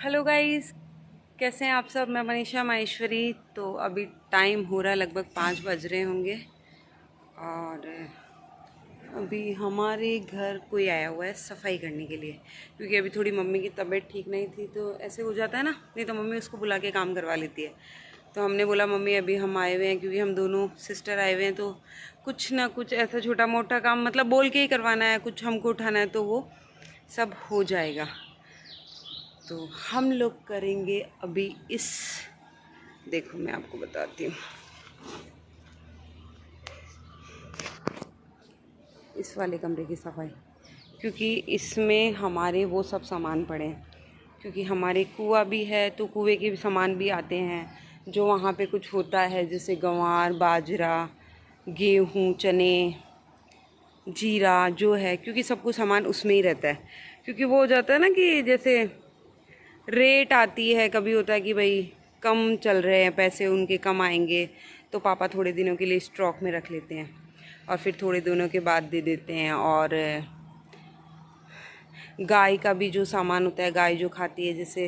Hello guys, कैसे हैं आप सब। मैं मनीषा माहेश्वरी। तो अभी टाइम हो रहा है, लगभग 5 बज रहे होंगे और अभी हमारे घर कोई आया हुआ है सफाई करने के लिए, क्योंकि अभी थोड़ी मम्मी की तबीयत ठीक नहीं थी। तो ऐसे हो जाता है ना, नहीं तो मम्मी उसको बुला के काम करवा लेती है। तो हमने बोला मम्मी अभी हम आए हुए हैं, क्योंकि हम दोनों सिस्टर आए हुए हैं, तो कुछ ना कुछ ऐसा छोटा मोटा काम मतलब बोल के ही करवाना है, कुछ हमको उठाना है तो वो सब हो जाएगा। तो हम लोग करेंगे अभी देखो मैं आपको बताती हूँ, इस वाले कमरे की सफाई, क्योंकि इसमें हमारे वो सब सामान पड़े हैं। क्योंकि हमारे कुआं भी है तो कुएं के सामान भी आते हैं, जो वहाँ पे कुछ होता है, जैसे गंवार, बाजरा, गेहूँ, चने, जीरा जो है, क्योंकि सब कुछ सामान उसमें ही रहता है। क्योंकि वो हो जाता है ना कि जैसे रेट आती है, कभी होता है कि भाई कम चल रहे हैं पैसे, उनके कम आएंगे, तो पापा थोड़े दिनों के लिए स्टॉक में रख लेते हैं और फिर थोड़े दिनों के बाद दे देते हैं। और गाय का भी जो सामान होता है, गाय जो खाती है, जैसे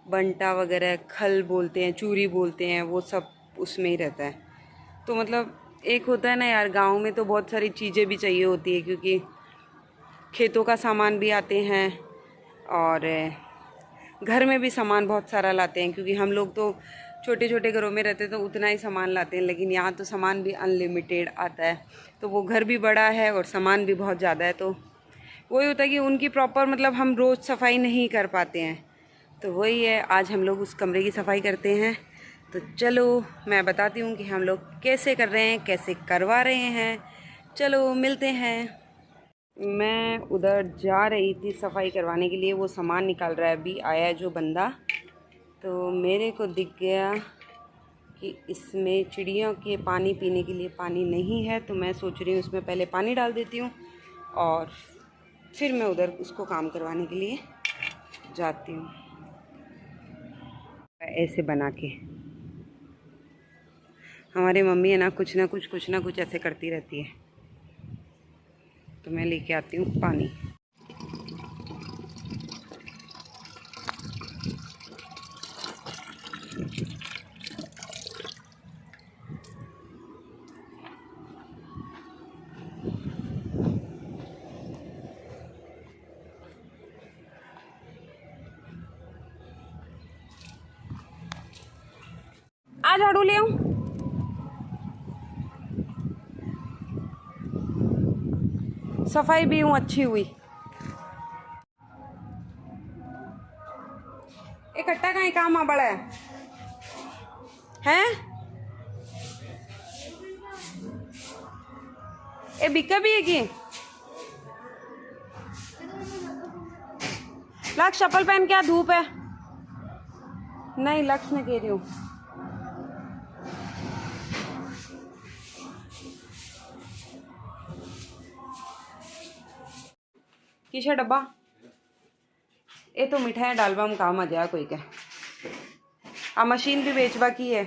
बंटा वगैरह, खल बोलते हैं, चूरी बोलते हैं, वो सब उसमें ही रहता है। तो मतलब एक होता है ना यार, गांव में तो बहुत सारी चीज़ें भी चाहिए होती है, क्योंकि खेतों का सामान भी आते हैं और घर में भी सामान बहुत सारा लाते हैं। क्योंकि हम लोग तो छोटे छोटे घरों में रहते हैं तो उतना ही सामान लाते हैं, लेकिन यहाँ तो सामान भी अनलिमिटेड आता है। तो वो घर भी बड़ा है और सामान भी बहुत ज़्यादा है, तो वही होता है कि उनकी प्रॉपर मतलब हम रोज़ सफाई नहीं कर पाते हैं। तो वही है, आज हम लोग उस कमरे की सफाई करते हैं। तो चलो मैं बताती हूँ कि हम लोग कैसे कर रहे हैं, कैसे करवा रहे हैं। चलो मिलते हैं। मैं उधर जा रही थी सफाई करवाने के लिए, वो सामान निकाल रहा है, अभी आया है जो बंदा। तो मेरे को दिख गया कि इसमें चिड़ियों के पानी पीने के लिए पानी नहीं है, तो मैं सोच रही हूँ उसमें पहले पानी डाल देती हूँ और फिर मैं उधर उसको काम करवाने के लिए जाती हूँ। ऐसे बना के हमारी मम्मी है ना, कुछ ना कुछ ऐसे करती रहती है। तो मैं लेके आती हूँ पानी। आ झाड़ू ले आऊं। सफाई भी हूँ अच्छी हुई। इकट्ठा कहीं काम आ बड़ा है ए बिका भी है कि लक्ष्य चप्पल पहन क्या, धूप है। नहीं लक्ष्य में कह रही हूँ। किसे डब्बा ये तो मिठाई डालबा में काम आ जाए कोई के। आ मशीन भी बेचवा की है,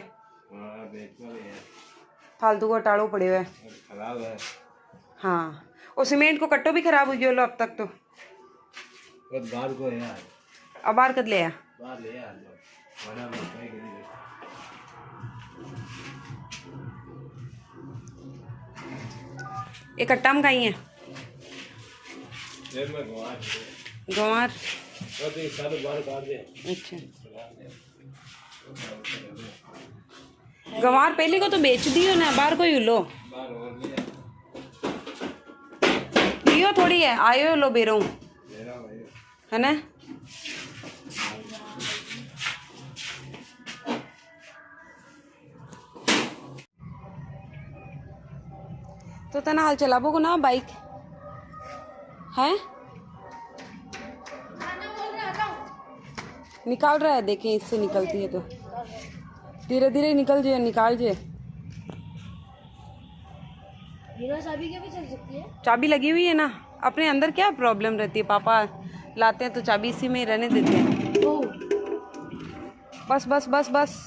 फालतू को टाड़ो पड़े हुए खराब है। हाँ, और सीमेंट को कट्टो भी खराब हो गया लो अब तक। तो बार को है अब बार कद ले एक कट्टा में कहीं है गंवार। अच्छा, गंवार पहले को तो बेच दियो ना, बाहर को ही लो लियो, थोड़ी है आयो लो बेरो है ना। तो तना हाल चलाबो को ना बाइक है, निकाल रहा है, देखें इससे निकलती है तो धीरे धीरे निकल जाए, निकाल जाए। बिना चाबी के भी चल सकती है, चाबी लगी हुई है ना। अपने अंदर क्या प्रॉब्लम रहती है, पापा लाते हैं तो चाबी इसी में ही रहने देते हैं। बस बस बस बस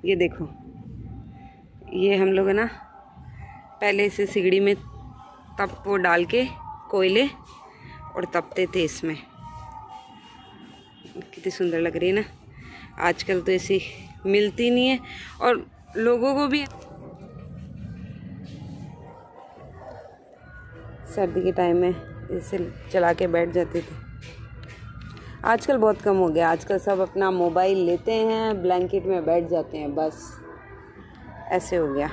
ये देखो, ये हम लोग है ना पहले इसे सिगड़ी में तप वो डाल के कोयले और तपते थे इसमें। कितनी सुंदर लग रही है ना। आजकल तो ऐसी मिलती नहीं है और लोगों को भी सर्दी के टाइम में इसे चला के बैठ जाते थे। आजकल बहुत कम हो गया। आजकल सब अपना मोबाइल लेते हैं, ब्लैंकेट में बैठ जाते हैं, बस ऐसे हो गया।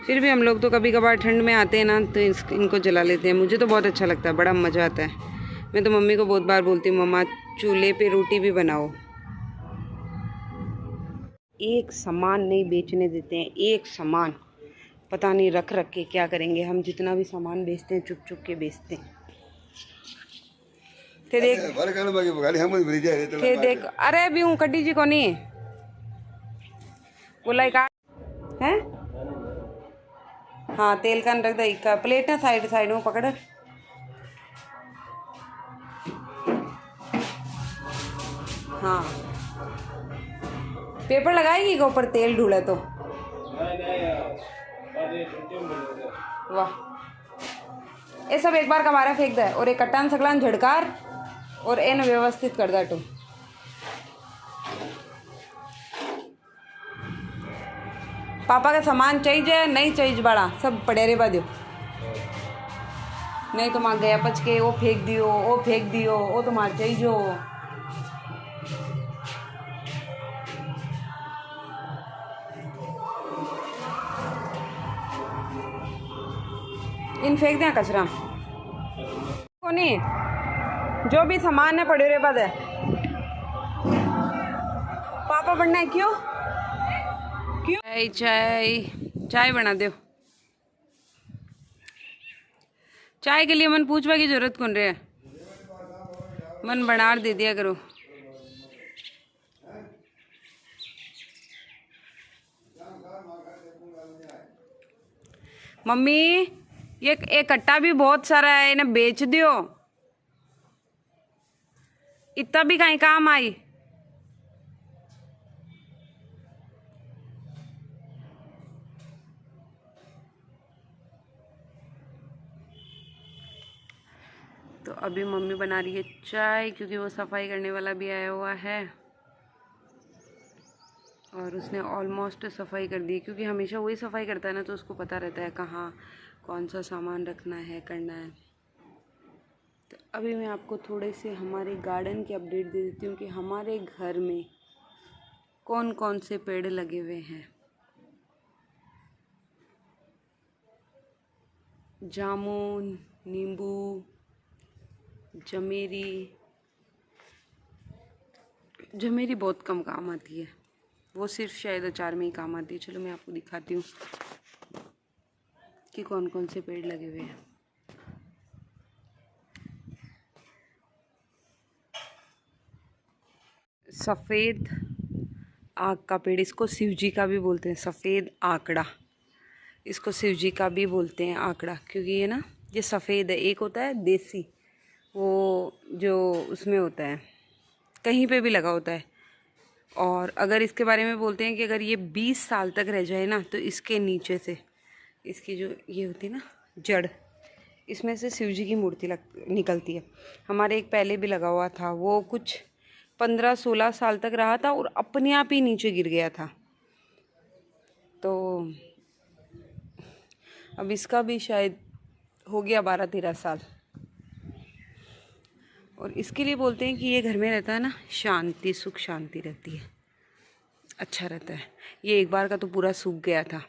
फिर भी हम लोग तो कभी कभार ठंड में आते हैं ना तो इनको जला लेते हैं। मुझे तो बहुत अच्छा लगता है, बड़ा मज़ा आता है। मैं तो मम्मी को बहुत बार बोलती हूँ, मम्मा चूल्हे पे रोटी भी बनाओ। एक सामान नहीं बेचने देते हैं, एक सामान। पता नहीं रख रख के क्या करेंगे। हम जितना भी सामान बेचते हैं चुप चुप के बेचते हैं। थे देख अरे अभी हूँ कड्डी जी को नहीं बोला का है। हाँ तेल का रख दे का प्लेट ना साइड साइड में पकड़। हाँ पेपर लगाएगी के ऊपर तेल ढूंढे तो वाह। ये सब एक बार कबारा फेंक दे और एक कट्टान सकलान झड़कार और एन व्यवस्थित कर दे। तो पापा का सामान चाहिए नहीं चाहिए बड़ा सब पड़े रे बादियो नहीं तो मार गया पच के वो फेंक दियो वो तो मार चाहिए। इन फेंक दें कचरा को नहीं। जो भी सामान है पड़े रे बाद है। पापा बनना है क्यों क्यों। चाय चाय बना दो। चाय के लिए मन पूछवा की जरूरत कौन रहे है। मन बना दे दिया करो। मम्मी ये एक कट्टा भी बहुत सारा है, इन्हें बेच दियो। इतना भी कहीं काम आई। तो अभी मम्मी बना रही है चाय क्योंकि वो सफाई करने वाला भी आया हुआ है और उसने ऑलमोस्ट सफाई कर दी क्योंकि हमेशा वही सफाई करता है ना तो उसको पता रहता है कहाँ कौन सा सामान रखना है करना है। तो अभी मैं आपको थोड़े से हमारे गार्डन की अपडेट दे देती हूँ कि हमारे घर में कौन कौन से पेड़ लगे हुए हैं। जामुन, नींबू, जमेरी बहुत कम काम आती है, वो सिर्फ शायद अचार में ही काम आती है। चलो मैं आपको दिखाती हूँ कि कौन कौन से पेड़ लगे हुए हैं। सफ़ेद आक का पेड़, इसको शिवजी का भी बोलते हैं। सफ़ेद आकड़ा, इसको शिवजी का भी बोलते हैं आकड़ा क्योंकि ये ना ये सफ़ेद है। एक होता है देसी, वो जो उसमें होता है कहीं पे भी लगा होता है। और अगर इसके बारे में बोलते हैं कि अगर ये 20 साल तक रह जाए ना तो इसके नीचे से इसकी जो ये होती है ना जड़, इसमें से शिवजी की मूर्ति निकलती है। हमारे एक पहले भी लगा हुआ था, वो कुछ 15-16 साल तक रहा था और अपने आप ही नीचे गिर गया था। तो अब इसका भी शायद हो गया 12-13 साल। और इसके लिए बोलते हैं कि ये घर में रहता है ना शांति, सुख शांति रहती है, अच्छा रहता है। ये एक बार का तो पूरा सूख गया था।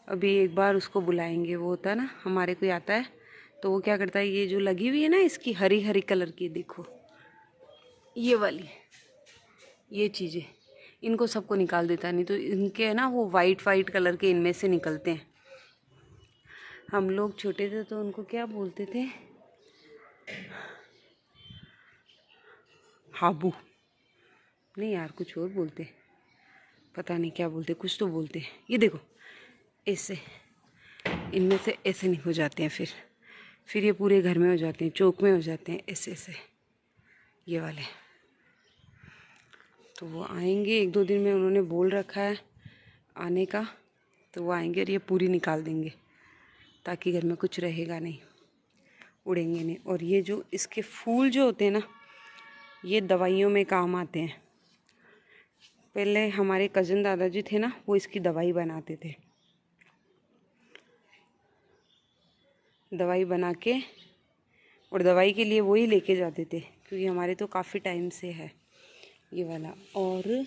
अभी एक बार उसको बुलाएंगे। वो होता है ना हमारे कोई आता है तो वो क्या करता है, ये जो लगी हुई है ना इसकी हरी हरी कलर की, देखो ये वाली ये चीज़ें, इनको सबको निकाल देता है। नहीं तो इनके है ना वो वाइट वाइट कलर के इनमें से निकलते हैं। हम लोग छोटे थे तो उनको क्या बोलते थे, हाबू नहीं यार कुछ और बोलते, पता नहीं क्या बोलते, कुछ तो बोलते। ये देखो ऐसे इनमें से ऐसे नहीं हो जाते हैं, फिर ये पूरे घर में हो जाते हैं, चौक में हो जाते हैं ऐसे ऐसे ये वाले। तो वो आएंगे 1-2 दिन में, उन्होंने बोल रखा है आने का, तो वो आएंगे और ये पूरी निकाल देंगे ताकि घर में कुछ रहेगा नहीं। उड़ेंगे नहीं। और ये जो इसके फूल जो होते हैं ना, ये दवाइयों में काम आते हैं। पहले हमारे कज़न दादाजी थे ना, वो इसकी दवाई बनाते थे। दवाई बना के, और दवाई के लिए वो ही लेके जाते थे, क्योंकि हमारे तो काफ़ी टाइम से है ये वाला। और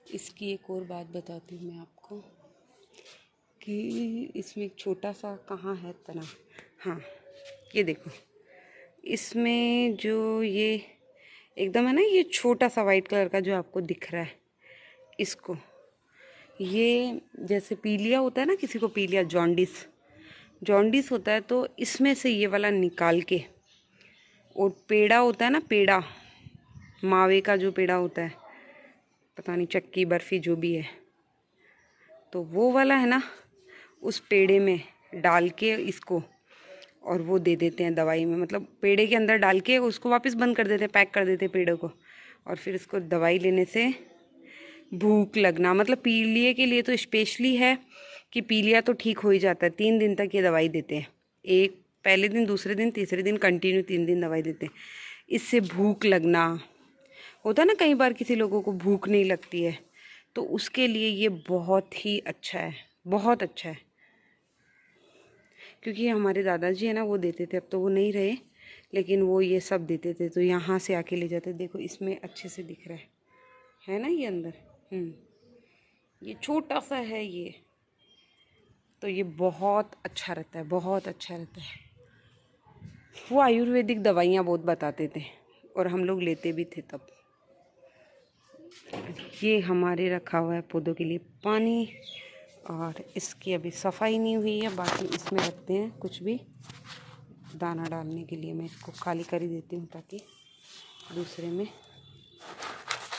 इसकी एक और बात बताती हूँ मैं आपको कि इसमें एक छोटा सा कहाँ है तना, हाँ ये देखो, इसमें जो ये एकदम है ना, ये छोटा सा वाइट कलर का जो आपको दिख रहा है, इसको ये जैसे पीलिया होता है ना, किसी को पीलिया जॉन्डिस होता है, तो इसमें से ये वाला निकाल के, और पेड़ा होता है ना, पेड़ा मावे का जो पेड़ा होता है, पता नहीं चक्की बर्फ़ी जो भी है, तो वो वाला है ना, उस पेड़े में डाल के इसको, और वो दे देते हैं दवाई में। मतलब पेड़े के अंदर डाल के उसको वापस बंद कर देते हैं, पैक कर देते हैं पेड़े को, और फिर इसको दवाई लेने से भूख लगना, मतलब पीलिया के लिए तो स्पेशली है कि पीलिया तो ठीक हो ही जाता है। 3 दिन तक ये दवाई देते हैं, एक पहले दिन, दूसरे दिन, तीसरे दिन, कंटिन्यू 3 दिन दवाई देते हैं। इससे भूख लगना होता है ना, कई बार किसी लोगों को भूख नहीं लगती है, तो उसके लिए ये बहुत ही अच्छा है, बहुत अच्छा है। क्योंकि हमारे दादाजी है ना, वो देते थे, अब तो वो नहीं रहे, लेकिन वो ये सब देते थे, तो यहाँ से आके ले जाते। देखो इसमें अच्छे से दिख रहा है ना ये अंदर, ये छोटा सा है ये, तो ये बहुत अच्छा रहता है, बहुत अच्छा रहता है। वो आयुर्वेदिक दवाइयाँ बहुत बताते थे, और हम लोग लेते भी थे तब। ये हमारे रखा हुआ है पौधों के लिए पानी, और इसकी अभी सफाई नहीं हुई है, बाकी इसमें रखते हैं कुछ भी दाना डालने के लिए। मैं इसको खाली कर ही देती हूँ ताकि दूसरे में,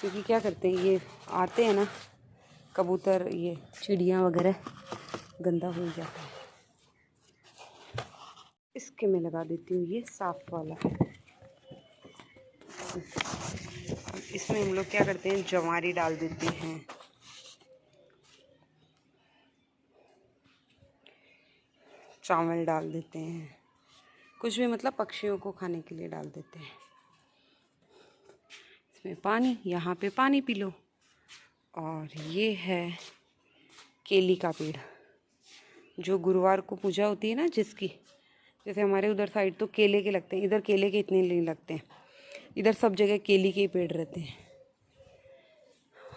क्योंकि क्या करते हैं ये आते हैं ना कबूतर, ये चिड़िया वगैरह, गंदा हो ही जाता है। इसके मैं लगा देती हूँ ये साफ वाला। इसमें हम लोग क्या करते हैं, ज्वारी डाल देते हैं, चावल डाल देते हैं, कुछ भी मतलब पक्षियों को खाने के लिए डाल देते हैं। इसमें पानी, यहाँ पे पानी पी लो। और ये है केली का पेड़, जो गुरुवार को पूजा होती है ना जिसकी, जैसे हमारे उधर साइड तो केले के लगते हैं, इधर केले के इतने नहीं लगते हैं, इधर सब जगह केली के ही पेड़ रहते हैं।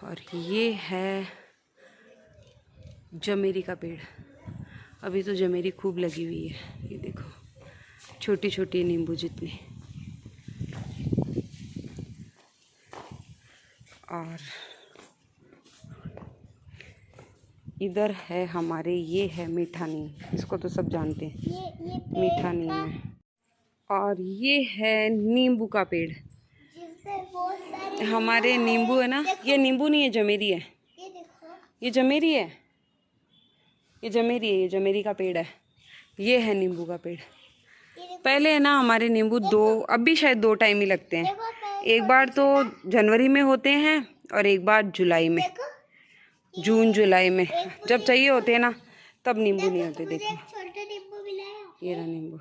और ये है जमेरी का पेड़, अभी तो जमेरी खूब लगी हुई है, ये देखो छोटी छोटी नींबू जितनी। और इधर है हमारे, ये है मीठा नीम, इसको तो सब जानते हैं, ये मीठा नीम है। और ये है नींबू का पेड़, हमारे नींबू है ना, ये नींबू नहीं है, जमेरी है, ये जमेरी है, ये जमेरी है, ये जमेरी का पेड़ है। ये है नींबू का पेड़। पहले है ना हमारे नींबू 2, अब भी शायद 2 टाइम ही लगते हैं, एक बार तो जनवरी में होते हैं और एक बार जुलाई में, जून जुलाई में जब चाहिए होते हैं ना, तब नींबू नहीं होते। देखो ये रहा नींबू।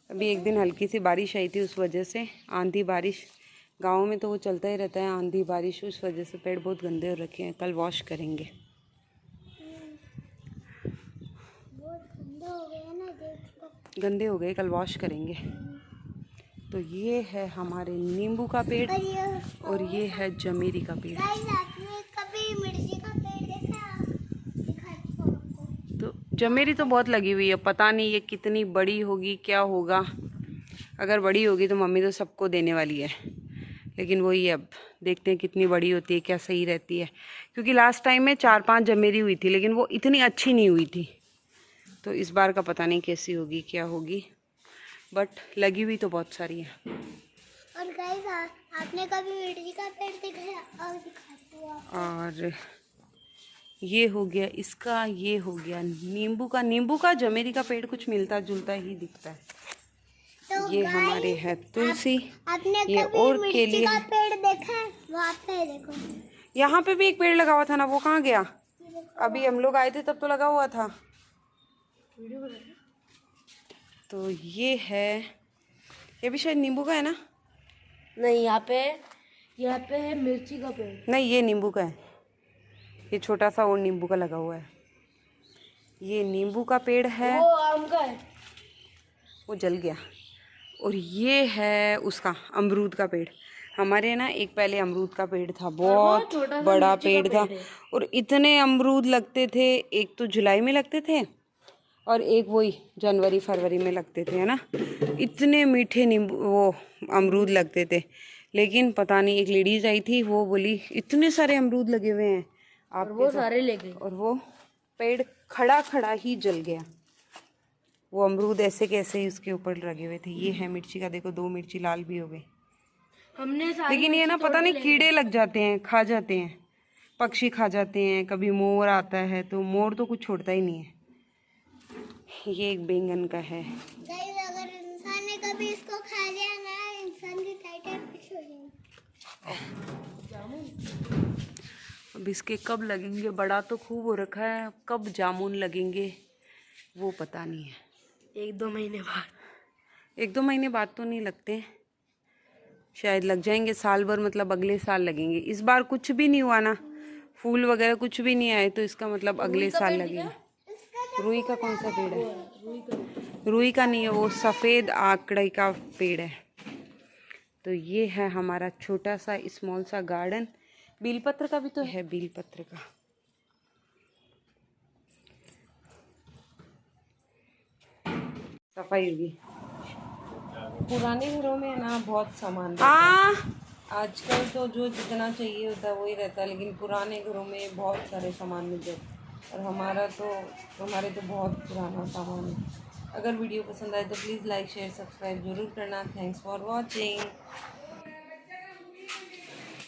अभी एक दिन हल्की सी बारिश आई थी, उस वजह से, आंधी बारिश, गाँव में तो वो चलता ही रहता है आंधी बारिश, उस वजह से पेड़ बहुत गंदे हो रखे हैं। कल वॉश करेंगे। गंदे हो गए, कल वॉश करेंगे। तो ये है हमारे नींबू का पेड़, और ये है जमेरी का पेड़। तो जमेरी तो बहुत लगी हुई है, पता नहीं ये कितनी बड़ी होगी, क्या होगा। अगर बड़ी होगी तो मम्मी तो सबको देने वाली है, लेकिन वही अब देखते हैं कितनी बड़ी होती है, क्या सही रहती है। क्योंकि लास्ट टाइम में 4-5 जमेरी हुई थी, लेकिन वो इतनी अच्छी नहीं हुई थी, तो इस बार का पता नहीं कैसी होगी, क्या होगी, बट लगी हुई तो बहुत सारी है। और गाइस, आपने कभी मिर्ची का पेड़ देखा है? और दिखाती हूं आपको। और ये हो गया इसका, ये हो गया नींबू का। नींबू का जमेरी का पेड़ कुछ मिलता जुलता ही दिखता है। तो ये हमारे है तुलसी, आपने ये कभी और मिर्ची केली का पेड़ देखा है? वहाँ पे देखो, यहाँ पे भी एक पेड़ लगा हुआ था ना, वो कहाँ गया? अभी हम लोग आए थे तब तो लगा हुआ था, तो ये है, ये भी शायद नींबू का है ना? नहीं, यहाँ पे है मिर्ची का पेड़। नहीं, ये नींबू का है। ये छोटा सा और नींबू का लगा हुआ है। ये नींबू का पेड़ है। वो आम का है। वो जल गया। और ये है उसका अमरूद का पेड़। हमारे ना एक पहले अमरूद का पेड़ था, बहुत बड़ा पेड़ था, और इतने अमरूद लगते थे। एक तो जुलाई में लगते थे और एक वही जनवरी फरवरी में लगते थे, है ना। इतने मीठे नींबू वो अमरूद लगते थे। लेकिन पता नहीं, एक लेडीज आई थी, वो बोली इतने सारे अमरूद लगे हुए हैं आप, वो सारे ले गए और वो पेड़ खड़ा खड़ा ही जल गया। वो अमरूद ऐसे कैसे ही उसके ऊपर लगे हुए थे। ये है मिर्ची का, देखो 2 मिर्ची लाल भी हो गई। हमने लेकिन ये ना पता नहीं कीड़े लग जाते हैं, खा जाते हैं, पक्षी खा जाते हैं, कभी मोर आता है, तो मोर तो कुछ छोड़ता ही नहीं है। ये एक बैंगन का है। गाइस अगर इंसान ने कभी इसको खा लिया ना, इंसान की टाइटल कुछ हो जाएगी। अब इसके कब लगेंगे, बड़ा तो खूब हो रखा है, कब जामुन लगेंगे वो पता नहीं है। 1-2 महीने बाद। 1-2 महीने बाद तो नहीं लगते, शायद लग जाएंगे साल भर, मतलब अगले साल लगेंगे। इस बार कुछ भी नहीं हुआ ना, फूल वगैरह कुछ भी नहीं आए, तो इसका मतलब अगले साल लगेंगे। रुई का कौन सा पेड़ है? रुई का नहीं है, वो सफ़ेद आकड़ई का पेड़ है। तो ये है हमारा छोटा सा स्मॉल सा गार्डन। बेलपत्र का भी तो है, बेलपत्र का। सफाई होगी। पुराने घरों में ना बहुत सामान रहता है। आजकल तो जो जितना चाहिए होता है वही रहता है, लेकिन पुराने घरों में बहुत सारे सामान मिल जाते हैं। और हमारे तो बहुत पुराना सामान है। अगर वीडियो पसंद आए तो प्लीज़ लाइक शेयर सब्सक्राइब जरूर करना। Thanks for watching.